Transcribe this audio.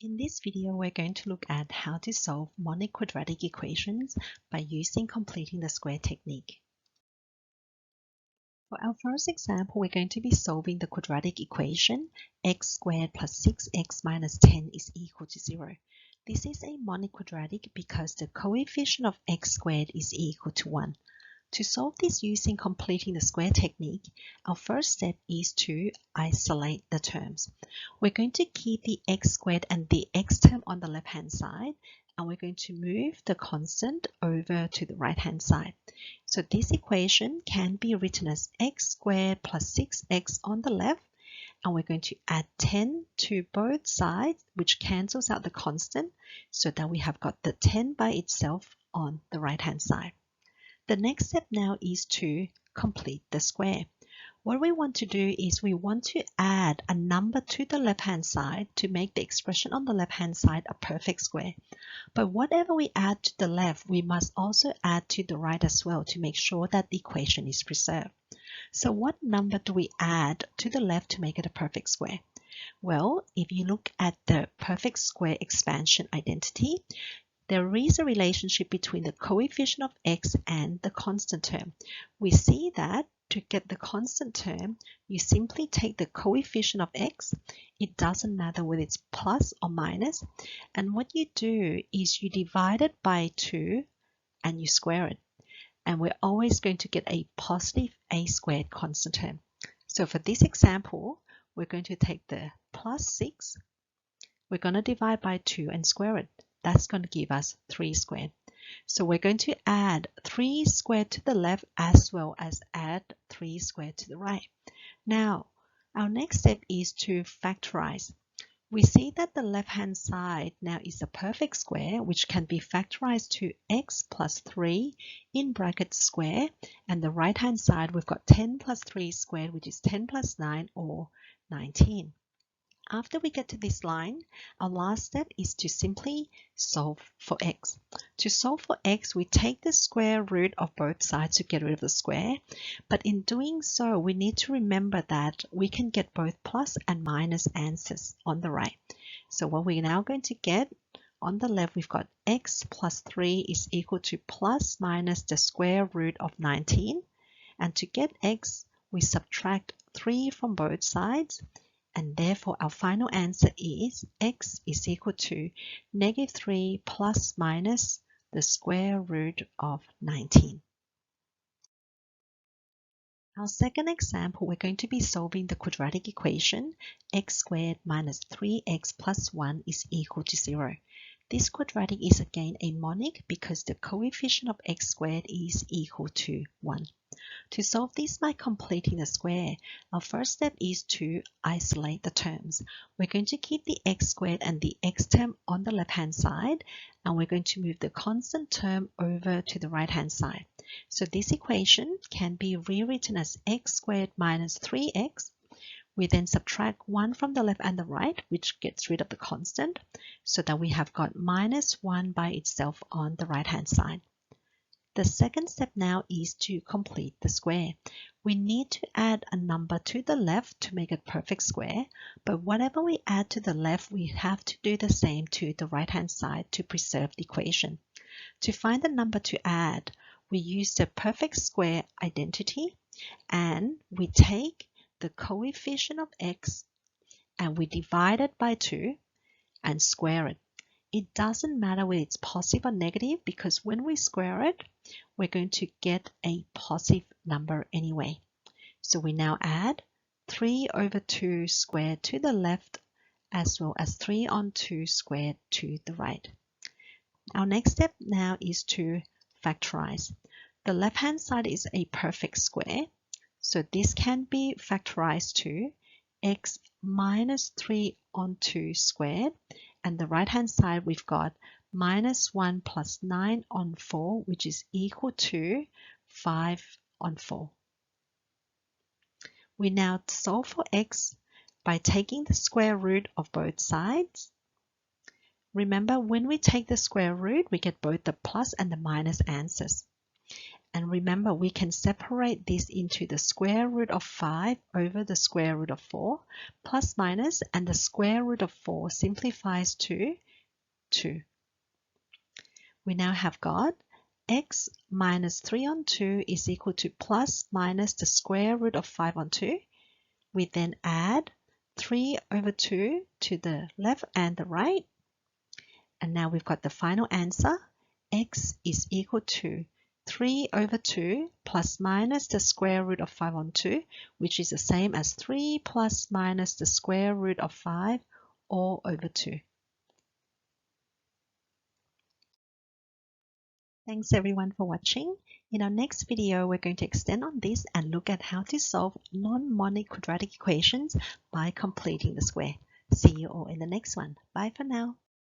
In this video, we're going to look at how to solve Monic quadratic equations by using completing the square technique. For our first example, we're going to be solving the quadratic equation x squared plus 6x minus 10 is equal to 0. This is a Monic quadratic because the coefficient of x squared is equal to 1. To solve this using completing the square technique, our first step is to isolate the terms. We're going to keep the x squared and the x term on the left-hand side, and we're going to move the constant over to the right-hand side. So this equation can be written as x squared plus 6x on the left, and we're going to add 10 to both sides, which cancels out the constant, so that we have got the 10 by itself on the right-hand side. The next step now is to complete the square. What we want to do is we want to add a number to the left-hand side to make the expression on the left-hand side a perfect square. But whatever we add to the left, we must also add to the right as well to make sure that the equation is preserved. So what number do we add to the left to make it a perfect square? Well, if you look at the perfect square expansion identity, there is a relationship between the coefficient of x and the constant term. We see that to get the constant term, you simply take the coefficient of x. It doesn't matter whether it's plus or minus. And what you do is you divide it by 2 and you square it. And we're always going to get a positive a squared constant term. So for this example, we're going to take the plus 6. We're going to divide by 2 and square it. That's going to give us 3 squared. So we're going to add 3 squared to the left as well as add 3 squared to the right. Now, our next step is to factorize. We see that the left-hand side now is a perfect square, which can be factorized to x plus 3 in brackets square. And the right-hand side, we've got 10 plus 3 squared, which is 10 plus 9 or 19. After we get to this line, our last step is to simply solve for x. To solve for x, we take the square root of both sides to get rid of the square. But in doing so, we need to remember that we can get both plus and minus answers on the right. So what we're now going to get on the left, we've got x plus 3 is equal to plus minus the square root of 19. And to get x, we subtract 3 from both sides. And therefore, our final answer is x is equal to negative 3 plus minus the square root of 19. Our second example, we're going to be solving the quadratic equation x squared minus 3x plus 1 is equal to 0. This quadratic is again a monic because the coefficient of x squared is equal to 1. To solve this by completing the square, our first step is to isolate the terms. We're going to keep the x squared and the x term on the left-hand side, and we're going to move the constant term over to the right-hand side. So this equation can be rewritten as x squared minus 3x. We then subtract 1 from the left and the right, which gets rid of the constant, so that we have got minus 1 by itself on the right-hand side. The second step now is to complete the square. We need to add a number to the left to make it perfect square, but whatever we add to the left, we have to do the same to the right-hand side to preserve the equation. To find the number to add, we use the perfect square identity, and we take the coefficient of x and we divide it by 2 and square it. It doesn't matter whether it's positive or negative because when we square it, we're going to get a positive number anyway. So we now add 3 over 2 squared to the left as well as 3 on 2 squared to the right. Our next step now is to factorize. The left-hand side is a perfect square, so this can be factorized to x minus 3 on 2 squared. And the right-hand side, we've got minus 1 plus 9 on 4, which is equal to 5 on 4. We now solve for x by taking the square root of both sides. Remember, when we take the square root, we get both the plus and the minus answers. And remember, we can separate this into the square root of 5 over the square root of 4, plus minus, and the square root of 4 simplifies to 2. We now have got x minus 3 on 2 is equal to plus minus the square root of 5 on 2. We then add 3 over 2 to the left and the right. And now we've got the final answer. X is equal to 3 over 2 plus minus the square root of 5 on 2, which is the same as 3 plus minus the square root of 5 all over 2. Thanks everyone for watching. In our next video, we're going to extend on this and look at how to solve non-monic quadratic equations by completing the square. See you all in the next one. Bye for now.